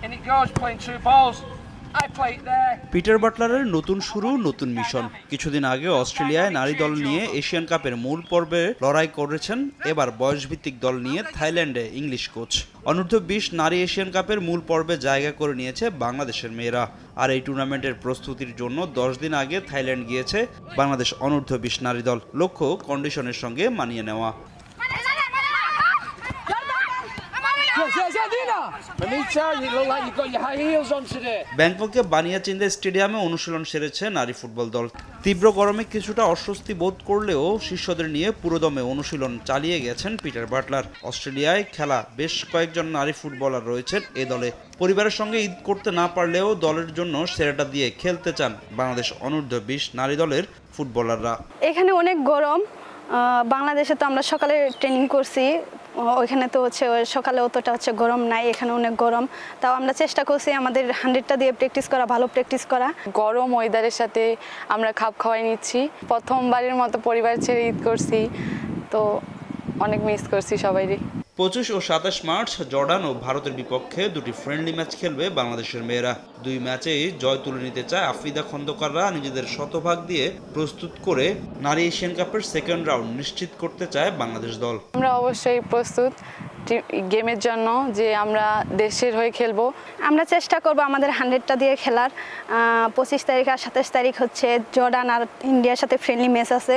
and it goes playing through balls. I play it there. Peter বাটলারের নতুন শুরু, নতুন মিশন। কিছুদিন আগে অস্ট্রেলিয়ায় নারী দল নিয়ে এশিয়ান কাপের মূল পর্বে লড়াই করেছেন। এবার বয়সভিত্তিক দল নিয়ে থাইল্যান্ডে ইংলিশ কোচ। অনূর্ধ্ব-20 নারী এশিয়ান কাপের মূল পর্বে জায়গা করে নিয়েছে বাংলাদেশের মেয়েরা। আর এই টুর্নামেন্টের প্রস্তুতির জন্য 10 দিন আগে থাইল্যান্ড গিয়েছে বাংলাদেশ অনূর্ধ্ব-20 নারী দল। লক্ষ্য কন্ডিশনের সঙ্গে মানিয়ে নেওয়া। ব্যাংককে বানিয়াচিন্দে স্টেডিয়ামে অনুশীলন সেরেছে নারী ফুটবল দল। তীব্র গরমে কিছুটা অস্বস্তি বোধ করলেও শিষ্যদের নিয়ে পুরোদমে অনুশীলন চালিয়ে গেছেন পিটার বাটলার। অস্ট্রেলিয়ায় খেলা বেশ কয়েকজন নারী ফুটবলার রয়েছেন এ দলে। পরিবারের সঙ্গে ঈদ করতে না পারলেও দলের জন্য সেরাটা দিয়ে খেলতে চান বাংলাদেশ অনূর্ধ্ব-20 নারী দলের ফুটবলাররা। এখানে অনেক গরম। বাংলাদেশে তো আমরা সকালে ট্রেনিং করছি, ওইখানে তো সকালে অতটা গরম নাই, এখানে অনেক গরম। তাও আমরা চেষ্টা করছি আমাদের 100টা দিয়ে প্র্যাকটিস করা, ভালো প্র্যাকটিস করা। গরম ওয়েদারের সাথে আমরা খাপ খাওয়াই নিচ্ছি। প্রথমবারের মতো পরিবার ছেড়ে ঈদ করছি, তো অনেক মিস করছি সবাইরই। 25 ও 27 মার্চ জর্ডান ও ভারতের বিপক্ষে দুটি ফ্রেন্ডলি ম্যাচ খেলবে বাংলাদেশের মেয়েরা। দুই ম্যাচেই জয় তুলে নিতে চায় আফ্রিদা খন্দকাররা। নিজেদের শতভাগ দিয়ে প্রস্তুত করে নারী এশিয়ান কাপের সেকেন্ড রাউন্ড নিশ্চিত করতে চায় বাংলাদেশ দল। আমরা অবশ্যই প্রস্তুত গেমের জন্য, যে আমরা দেশের হয়ে খেলবো। আমরা চেষ্টা করব আমাদের 100টা দিয়ে খেলার। 25 তারিখ আর 27 তারিখ জর্ডান আর ইন্ডিয়ার সাথে ফ্রেন্ডলি ম্যাচ আছে।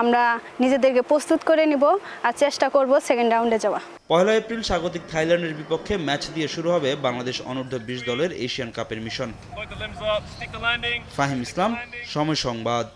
আমরা নিজেদেরকে প্রস্তুত করে নিব আর চেষ্টা করব সেকেন্ড রাউন্ডে যাওয়া। 1 এপ্রিল স্বাগতিক থাইল্যান্ডের বিপক্ষে ম্যাচ দিয়ে শুরু হবে বাংলাদেশ অনূর্ধ্ব-20 দলের এশিয়ান কাপের মিশন। ফাহিম ইসলাম, সময় সংবাদ।